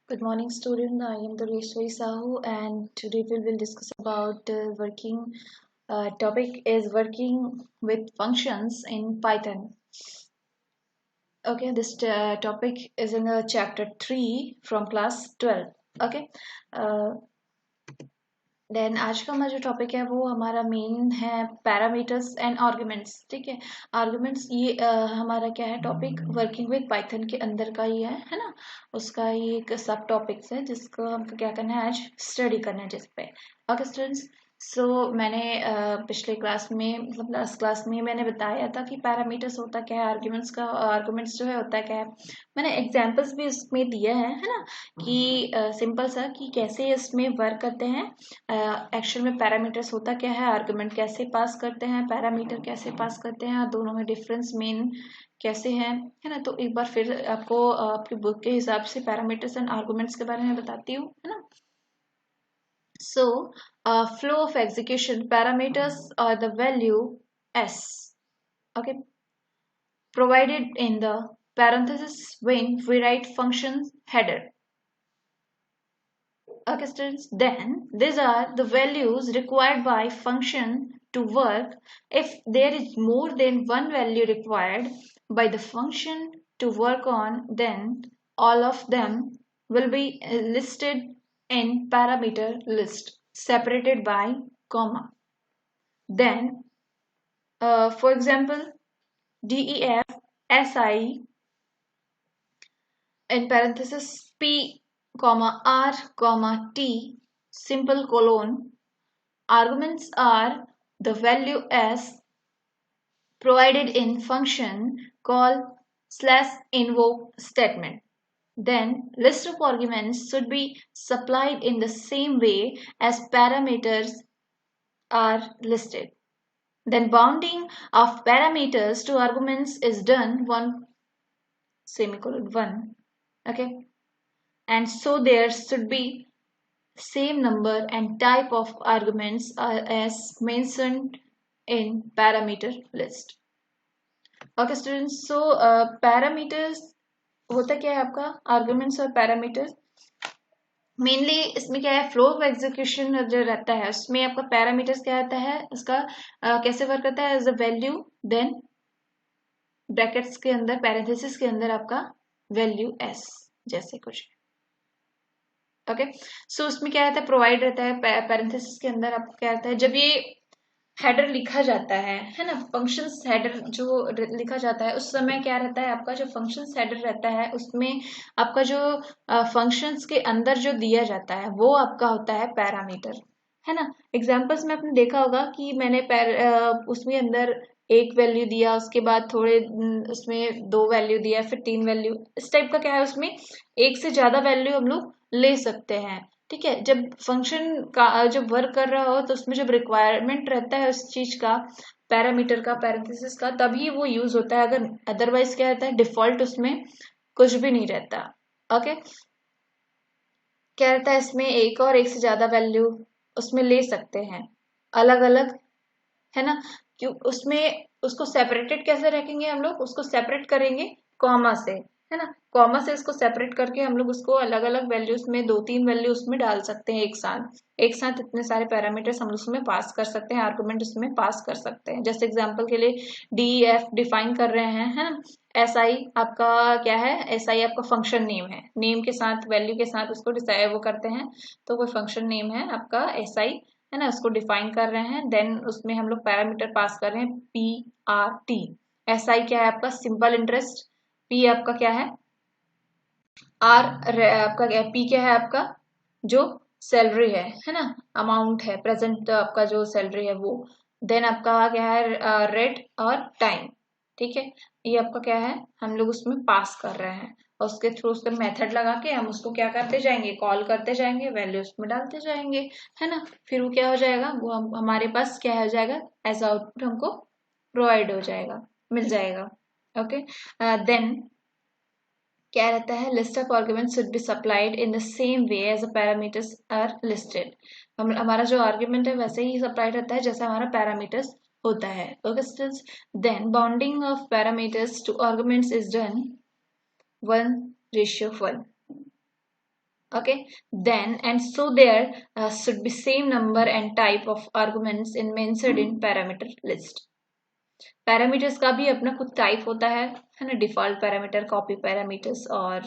Good morning, student. I am Dureshwari Sahu, and today we will discuss about working. Topic is working with functions in Python. Okay, this topic is in chapter 3 from class 12. Okay, uh, then आज का हमारा जो topic है वो हमारा main है parameters and arguments. ठीक है, आर्गुमेंट्स ये हमारा क्या है टॉपिक वर्किंग विद पाइथन के अंदर का ही है ना। उसका ये एक सब टॉपिक्स है जिसको हमको क्या करना है, आज स्टडी करना है जिस पे। ओके स्टूडेंट्स, सो मैंने पिछले क्लास में मतलब लास्ट क्लास में मैंने बताया था कि पैरामीटर्स होता क्या है, आर्ग्यूमेंट्स का आर्ग्यूमेंट्स जो है होता क्या है। मैंने एग्जांपल्स भी इसमें दिए हैं, है ना, कि सिंपल सा कि कैसे इसमें वर्क करते हैं। एक्चुअल में पैरामीटर्स होता क्या है, आर्गुमेंट कैसे पास करते हैं, पैरामीटर कैसे पास करते हैं, दोनों में डिफरेंस मेन कैसे है ना। तो एक बार फिर आपको आपकी बुक के हिसाब से पैरामीटर्स एंड आर्गुमेंट्स के बारे में बताती हूँ, है ना। So, flow of execution parameters are the value s, okay, provided in the parenthesis when we write function header. Okay, students, then these are the values required by function to work. If there is more than one value required by the function to work on, then all of them will be listed in parameter list separated by comma. Then, for example, def si in parenthesis p comma r comma t simple colon arguments are the value s provided in function call slash invoke statement. Then list of arguments should be supplied in the same way as parameters are listed. Then bounding of parameters to arguments is done one semicolon 1. Okay, and so there should be same number and type of arguments as mentioned in parameter list. Okay students, so parameters होता क्या है आपका, arguments और parameters mainly इसमें क्या है, flow of execution जो रहता है उसमें आपका पैरामीटर्स क्या रहता है, उसका कैसे वर्क करता है, as a value, then brackets के अंदर पैरेंथेसिस के अंदर आपका वैल्यू एस जैसे कुछ। ओके, सो उसमें क्या रहता है, प्रोवाइड रहता है पैरेंथेसिस के अंदर आपको क्या रहता है, जब ये हेडर लिखा जाता है ना, फंक्शंस हेडर जो लिखा जाता है उस समय क्या रहता है, आपका जो फंक्शंस हेडर रहता है उसमें आपका जो फंक्शंस के अंदर जो दिया जाता है वो आपका होता है पैरामीटर, है ना। एग्जांपल्स में आपने देखा होगा कि मैंने उसमें अंदर एक वैल्यू दिया, उसके बाद थोड़े उसमें दो वैल्यू दिया, फिर तीन वैल्यू, इस टाइप का क्या है, उसमें एक से ज्यादा वैल्यू हम लोग ले सकते हैं। ठीक है, जब फंक्शन का जब वर्क कर रहा हो तो उसमें जब रिक्वायरमेंट रहता है उस चीज का, पैरामीटर का, पैरेंथेसिस का, तभी वो यूज होता है। अगर अदरवाइज क्या रहता है, डिफॉल्ट उसमें कुछ भी नहीं रहता। ओके, क्या रहता है इसमें, एक और एक से ज्यादा वैल्यू उसमें ले सकते हैं अलग अलग, है ना। क्यों उसमें उसको सेपरेटेड कैसे रखेंगे, हम लोग उसको सेपरेट करेंगे कॉमा से, है ना। कॉमा से इसको सेपरेट करके हम लोग उसको अलग अलग वैल्यूज में दो तीन वैल्यू उसमें डाल सकते हैं एक साथ इतने सारे पैरामीटर्स हम उसमें पास कर सकते हैं, आर्गुमेंट उसमें पास कर सकते हैं। जैसे एग्जांपल के लिए डी एफ डिफाइन कर रहे हैं, है ना। एस आई आपका क्या है, एस आई आपका फंक्शन नेम है, नेम के साथ वैल्यू के साथ उसको डिसाइड वो करते हैं, तो कोई फंक्शन नेम है आपका एस आई, है ना, उसको डिफाइन कर रहे हैं। देन उसमें हम लोग पैरामीटर पास कर रहे हैं P R T. S I क्या है आपका सिंपल इंटरेस्ट, पी आपका क्या है, आर आपका क्या है, पी क्या है आपका जो सैलरी है ना, अमाउंट है प्रेजेंट आपका जो सैलरी है वो। देन आपका क्या है रेट और टाइम। ठीक है, ये आपका क्या है, हम लोग उसमें पास कर रहे हैं और उसके थ्रू उसका मेथड लगा के हम उसको क्या करते जाएंगे, कॉल करते जाएंगे, वैल्यू उसमें डालते जाएंगे, है ना। फिर वो क्या हो जाएगा, वो हमारे पास क्या हो जाएगा, एज आउटपुट हमको प्रोवाइड हो जाएगा, मिल जाएगा। ओके, देन क्या रहता है, list of arguments should be supplied in the same way as the parameters are listed. हमारा जो आर्ग्यूमेंट है वैसे ही सप्लाइड रहता है जैसा हमारा पैरामीटर्स होता है। Okay students, then bounding of parameters to arguments is done 1:1। Okay, then and so there should be same number and type of arguments in mentioned in parameter list. Parameters का भी अपना खुद टाइप होता है ना, default parameter, copy parameters और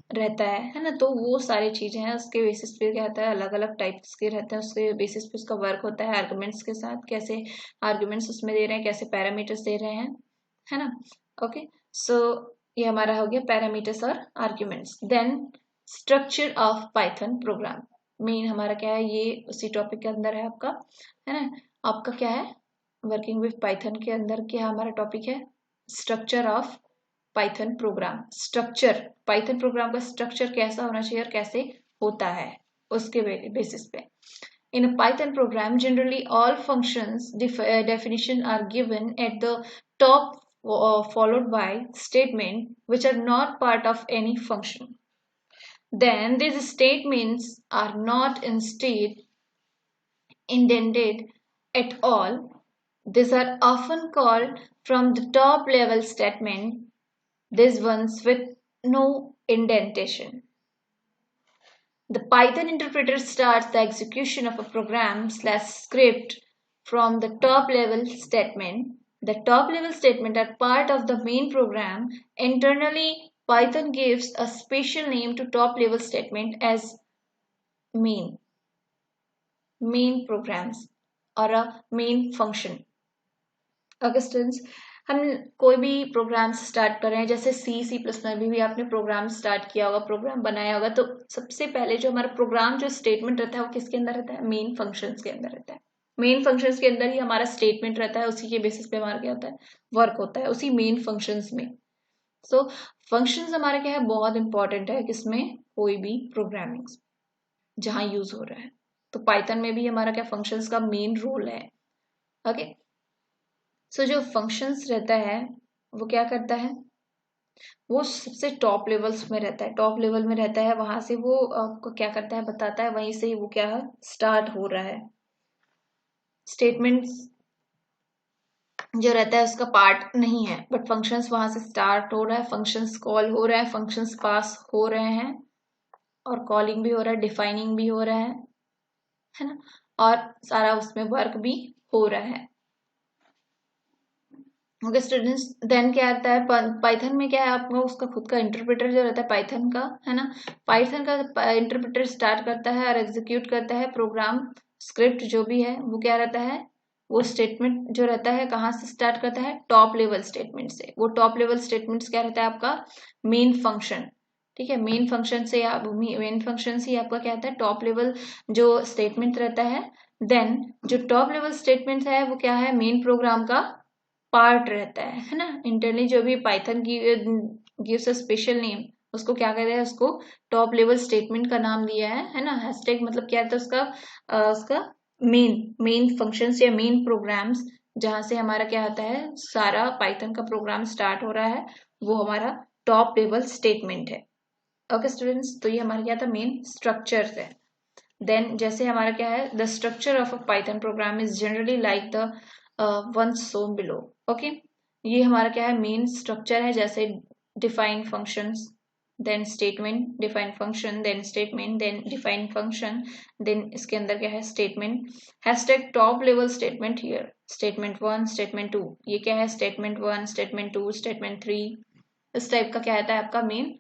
रहता है ना। तो वो सारी चीजें हैं, उसके बेसिस पे क्या होता है, अलग अलग टाइप्स के रहते हैं, उसके बेसिस पे उसका वर्क होता है आर्गुमेंट्स के साथ, कैसे आर्गुमेंट्स उसमें दे रहे हैं, कैसे पैरामीटर्स दे रहे हैं, है ना। ओके, सो ये हमारा हो गया पैरामीटर्स और arguments. Then structure of Python program, main हमारा क्या है, ये उसी टॉपिक के अंदर है आपका, है ना। आपका क्या है, वर्किंग विथ पाइथन के अंदर क्या हमारा टॉपिक है, structure of Python programme. Structure, Python programme का स्ट्रक्चर कैसा होना चाहिए और कैसे होता है, उसके बेसिस पे। In a Python program, generally all functions definition are given at the top, followed by statement which are not part of any function. Then these statements are not instead indented at all. These are often called from the top level statement, these ones with no indentation. The Python interpreter starts the execution of a program / script from the top level statement. The top level statement are part of the main program. Internally, Python gives a special name to top level statement as main programs or a main function. Okay, students, हम कोई भी programme start कर रहे हैं, जैसे C plus में भी आपने प्रोग्राम स्टार्ट किया होगा, प्रोग्राम बनाया होगा, तो सबसे पहले जो हमारा प्रोग्राम जो स्टेटमेंट रहता है वो किसके अंदर रहता है, मेन फंक्शंस के अंदर रहता है। मेन फंक्शंस के अंदर ही हमारा स्टेटमेंट रहता है, उसी के बेसिस पे हमारा क्या होता है, वर्क होता है उसी मेन फंक्शंस में। सो फंक्शंस हमारा क्या है, बहुत इंपॉर्टेंट है किसमें, कोई भी प्रोग्रामिंग जहां यूज हो रहा है। तो पाइथन में भी हमारा क्या, फंक्शंस का मेन रोल है। ओके, सो जो फंक्शंस रहता है वो क्या करता है, वो सबसे टॉप लेवल्स में रहता है, टॉप लेवल में रहता है, वहां से वो आपको क्या करता है, बताता है, वहीं से ही वो क्या है, स्टार्ट हो रहा है। स्टेटमेंट्स जो रहता है उसका पार्ट नहीं है, बट फंक्शंस वहां से स्टार्ट हो रहा है, फंक्शंस कॉल हो रहा है, फंक्शंस पास हो रहे हैं, और कॉलिंग भी हो रहा है, डिफाइनिंग भी हो रहा है ना, और सारा उसमें वर्क भी हो रहा है। ओके स्टूडेंट्स, देन क्या आता है, पाइथन में क्या है, आपको उसका खुद का इंटरप्रेटर जो रहता है पाइथन का, है ना। पाइथन का इंटरप्रेटर स्टार्ट करता है और एग्जीक्यूट करता है प्रोग्राम स्क्रिप्ट जो भी है, वो क्या रहता है, वो स्टेटमेंट जो रहता है कहाँ से स्टार्ट करता है, टॉप लेवल स्टेटमेंट से। वो टॉप लेवल स्टेटमेंट्स क्या रहता है आपका, मेन फंक्शन। ठीक है, मेन फंक्शन से मेन फंक्शन से आपका क्या आता है, टॉप लेवल जो स्टेटमेंट रहता है। देन जो टॉप लेवल स्टेटमेंट है वो क्या है, मेन प्रोग्राम का पार्ट रहता है ना। इंटरनली जो भी पाइथन की गिव्स अ स्पेशल नेम, उसको क्या कहते हैं, उसको टॉप लेवल स्टेटमेंट का नाम दिया है ना। हैशटैग मतलब क्या रहता है उसका मेन फंक्शंस या मेन प्रोग्राम्स, जहां से हमारा क्या होता है, सारा पाइथन का प्रोग्राम स्टार्ट हो रहा है, वो हमारा टॉप लेवल स्टेटमेंट है। ओके स्टूडेंट्स, तो ये हमारा क्या था, मेन स्ट्रक्चर है। देन जैसे हमारा क्या है, the structure of a Python program is generally like the one shown below. Okay, ये हमारा क्या है, मेन स्ट्रक्चर है, जैसे define functions, then statement, define function, then statement, then define function, then इसके अंदर क्या है, statement, hashtag top level statement here, statement 1, statement 2, ये क्या है, स्टेटमेंट 1, स्टेटमेंट 2, स्टेटमेंट 3, इस टाइप का क्या आता है आपका मेन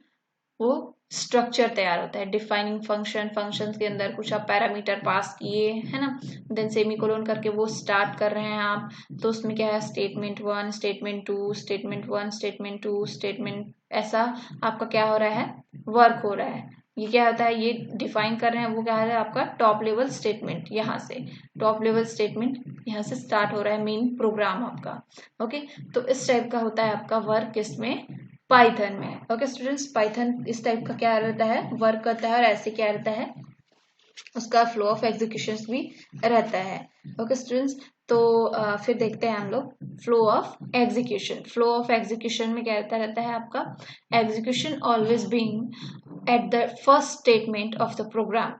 वो स्ट्रक्चर तैयार होता है। डिफाइनिंग फंक्शन, फंक्शंस के अंदर कुछ आप पैरामीटर पास किए है ना, देन सेमीकोलन करके वो स्टार्ट कर रहे हैं आप, तो उसमें क्या है, statement 1, statement 2, statement 1, statement 2, statement, ऐसा आपका क्या हो रहा है, वर्क हो रहा है। ये क्या होता है, ये डिफाइन कर रहे हैं, वो क्या है आपका टॉप लेवल स्टेटमेंट, यहाँ से टॉप लेवल स्टेटमेंट यहाँ से स्टार्ट हो रहा है मेन प्रोग्राम आपका। ओके, तो इस टाइप का होता है आपका वर्क इसमें पाइथन में। ओके स्टूडेंट्स, पाइथन इस टाइप का क्या रहता है, वर्क करता है, और ऐसे क्या रहता है, उसका फ्लो ऑफ एग्जीक्यूशन भी रहता है। ओके स्टूडेंट्स, तो फिर देखते हैं हम लोग flow of execution. Flow of execution में क्या रहता है आपका, execution always being at the first statement of the program,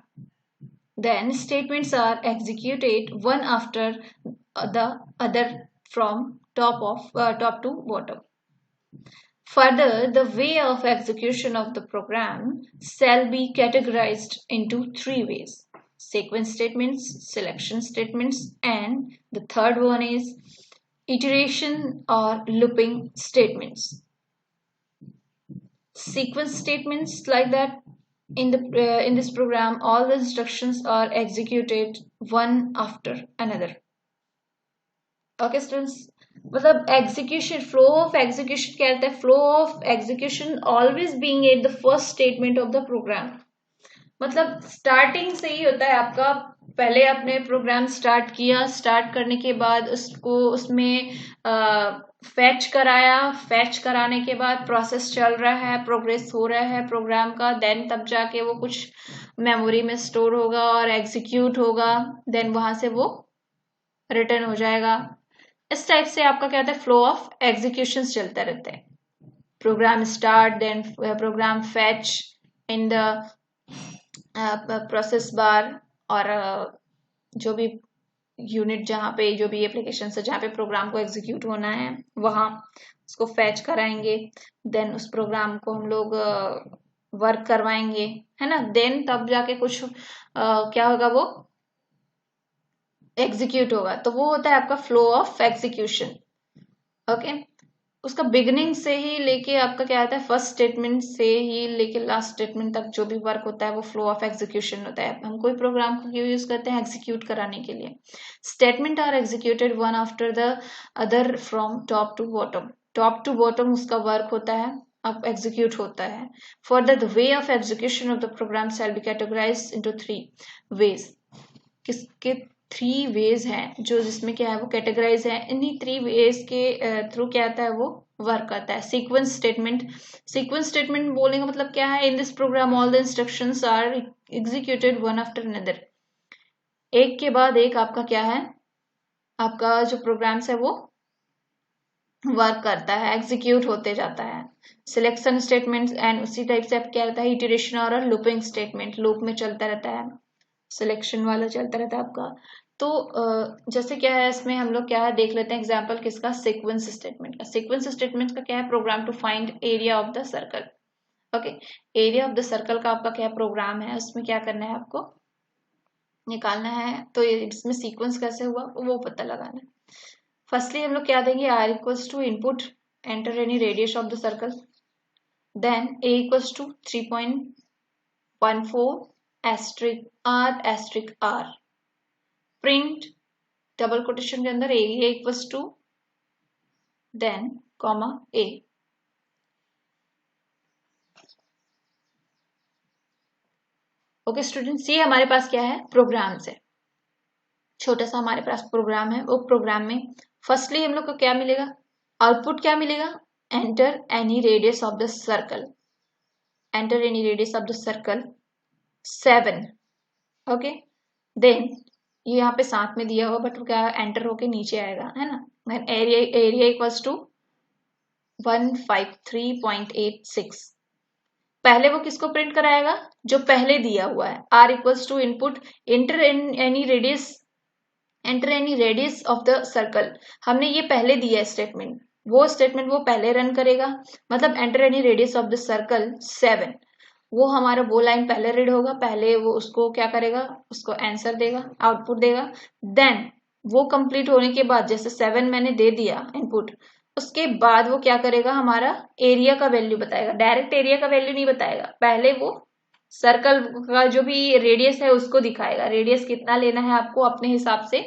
then statements are executed one after the other from top to bottom. Further, the way of execution of the program shall be categorized into three ways: sequence statements, selection statements, and the third one is iteration or looping statements. Sequence statements like that in this program all the instructions are executed one after another. Okay students, मतलब execution flow of execution क्या रहता है? Flow of execution always being at the first statement of the program. मतलब starting से ही होता है आपका, पहले आपने प्रोग्राम स्टार्ट किया, स्टार्ट करने के बाद उसको उसमें फैच कराया, फैच कराने के बाद प्रोसेस चल रहा है, प्रोग्रेस हो रहा है प्रोग्राम का, देन तब जाके वो कुछ मेमोरी में स्टोर होगा और एग्जीक्यूट होगा, देन वहां से वो रिटर्न हो जाएगा. इस टाइप से आपका क्या होता है? फ्लो ऑफ एग्जीक्यूशन चलता रहता है. Program start, then program fetch in the process bar, और जो भी यूनिट जहाँ पे जो भी एप्लीकेशन है जहाँ पे प्रोग्राम को एग्जीक्यूट होना है वहाँ उसको फैच कराएंगे, देन उस प्रोग्राम को हम लोग वर्क करवाएंगे, है ना. देन तब जाके कुछ क्या होगा, वो एग्जीक्यूट होगा. तो वो होता है आपका फ्लो ऑफ एग्जीक्यूशन. ओके, उसका बिगनिंग से ही लेके आपका क्या आता है, फर्स्ट स्टेटमेंट से ही लेके लास्ट स्टेटमेंट तक जो भी वर्क होता है वो फ्लो ऑफ एग्जीक्यूशन होता है. हम कोई प्रोग्राम को क्यों यूज करते हैं? एग्जीक्यूट कराने के लिए. Statement are executed one after the other from top to bottom. Top to bottom उसका वर्क होता है, अब एग्जीक्यूट होता है. Further the way of execution of the program shall be categorised into three ways. किसके थ्री वेज हैं जो जिसमें क्या है वो कैटेगराइज है. इन्हीं थ्री वेज के थ्रू क्या आता है, वो वर्क करता है. Sequence statement. सीक्वेंस स्टेटमेंट बोलने का मतलब क्या है? In this program all the instructions are executed one after another. एक के बाद एक आपका क्या है, आपका जो प्रोग्राम्स है वो वर्क करता है, एग्जीक्यूट होते जाता है. सिलेक्शन स्टेटमेंट एंड उसी टाइप से आप क्या रहता है, इटरेशन और लूपिंग स्टेटमेंट. लूप में चलता रहता है, सिलेक्शन वाला चलता रहता है आपका. तो जैसे क्या है इसमें हम लोग क्या है देख लेते हैं एग्जांपल किसका, सीक्वेंस स्टेटमेंट का. सीक्वेंस स्टेटमेंट का क्या है? Program to find area of the circle. Okay, area of the circle का आपका क्या प्रोग्राम है, उसमें क्या करना है, आपको निकालना है. तो इसमें सीक्वेंस कैसे हुआ वो पता लगाना है. फर्स्टली हम लोग क्या देंगे, R equals to input enter any radius of the circle, then A equals to 3.14 asterisk R asterisk R, print double quotation के अंदर A equals to then comma A. Okay students, ये हमारे पास क्या है, प्रोग्राम है. छोटा सा हमारे पास प्रोग्राम है. वो प्रोग्राम में फर्स्टली हम लोग को क्या मिलेगा, आउटपुट क्या मिलेगा, enter any radius of the circle. Enter any radius of the circle 7. Okay, then ये यहाँ पे साथ में दिया हुआ बट क्या एंटर होके नीचे आएगा, है ना. Area equals to 153.86. पहले वो किसको प्रिंट कराएगा, जो पहले दिया हुआ है. R equals to input enter any radius of the circle. हमने ये पहले दिया है स्टेटमेंट, वो स्टेटमेंट वो पहले रन करेगा. मतलब enter any radius of the circle 7, वो हमारा वो लाइन पहले रीड होगा, पहले वो उसको क्या करेगा, उसको आंसर देगा, आउटपुट देगा. देन वो कंप्लीट होने के बाद जैसे 7 मैंने दे दिया इनपुट, उसके बाद वो क्या करेगा, हमारा एरिया का वैल्यू बताएगा. डायरेक्ट एरिया का वैल्यू नहीं बताएगा, पहले वो सर्कल का जो भी रेडियस है उसको दिखाएगा. रेडियस कितना लेना है आपको अपने हिसाब से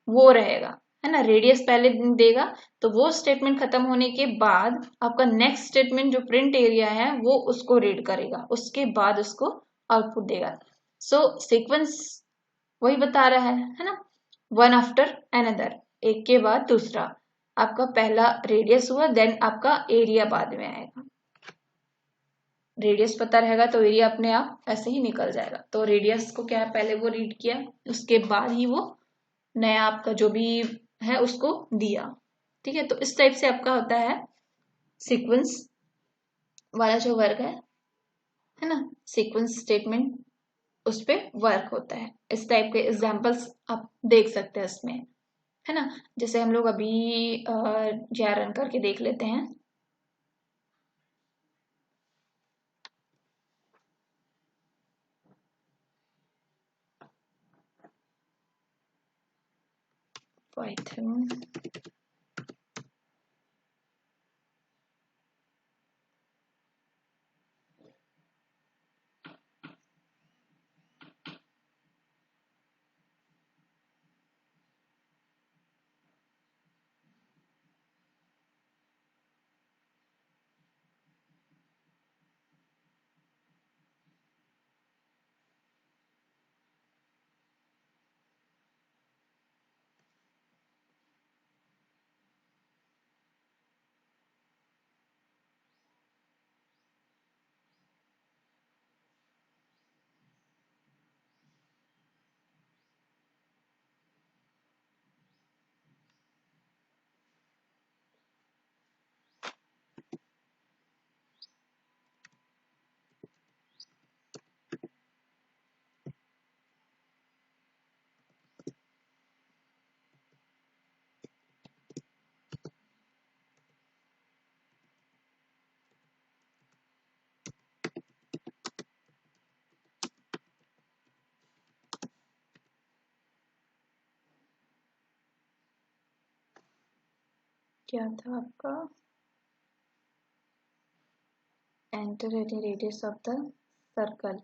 वो रहेगा, है ना. रेडियस पहले देगा. तो वो स्टेटमेंट खत्म होने के बाद आपका नेक्स्ट स्टेटमेंट जो प्रिंट एरिया है वो उसको रीड करेगा, उसके बाद उसको आउटपुट देगा. सो सीक्वेंस वही बता रहा है ना, वन आफ्टर अनदर, एक के बाद दूसरा. आपका पहला रेडियस हुआ, देन आपका एरिया बाद में आएगा. रेडियस पता रहेगा तो एरिया अपने आप ऐसे ही निकल जाएगा. तो रेडियस को क्या है, पहले वो रीड किया, उसके बाद ही वो नया आपका जो भी है उसको दिया. ठीक है, तो इस टाइप से आपका होता है सीक्वेंस वाला जो वर्क है ना, सीक्वेंस स्टेटमेंट उस पे वर्क होता है. इस टाइप के एग्जांपल्स आप देख सकते हैं इसमें, है ना. जैसे हम लोग अभी रन करके देख लेते हैं. पाइथन क्या था आपका? Enter any radius of the circle.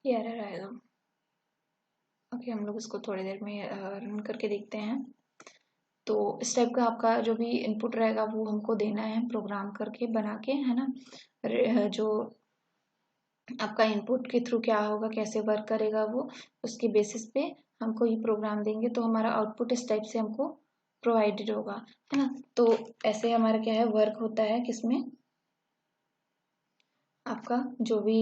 ये एरर आएगा। ओके, हम लोग इसको थोड़ी देर में रन करके देखते हैं। तो इस टाइप का आपका जो भी इनपुट रहेगा वो हमको देना है प्रोग्राम करके बना के, है ना। जो आपका इनपुट के थ्रू क्या होगा, कैसे वर्क करेगा, वो उसके बेसिस पे हमको ये प्रोग्राम देंगे, तो हमारा आउटपुट इस टाइप से हमको प्रोवाइडेड होगा, है ना। तो ऐसे हमारा क्या है वर्क होता है, किसमें आपका जो भी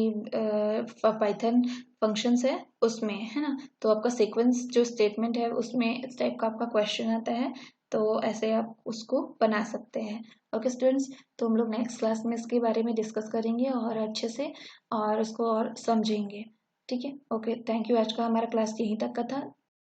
पाइथन फंक्शंस है उसमें, है ना। तो आपका सीक्वेंस जो स्टेटमेंट है उसमें इस टाइप का आपका क्वेश्चन आता है, तो ऐसे आप उसको बना सकते हैं। ओके स्टूडेंट्स, तो हम लोग नेक्स्ट क्लास में इसके बारे में डिस्कस करेंगे और अच्छे से और उसको और समझेंगे। ठीक है, ओके, थैंक यू। आज का हमारा क्लास यहीं तक का था।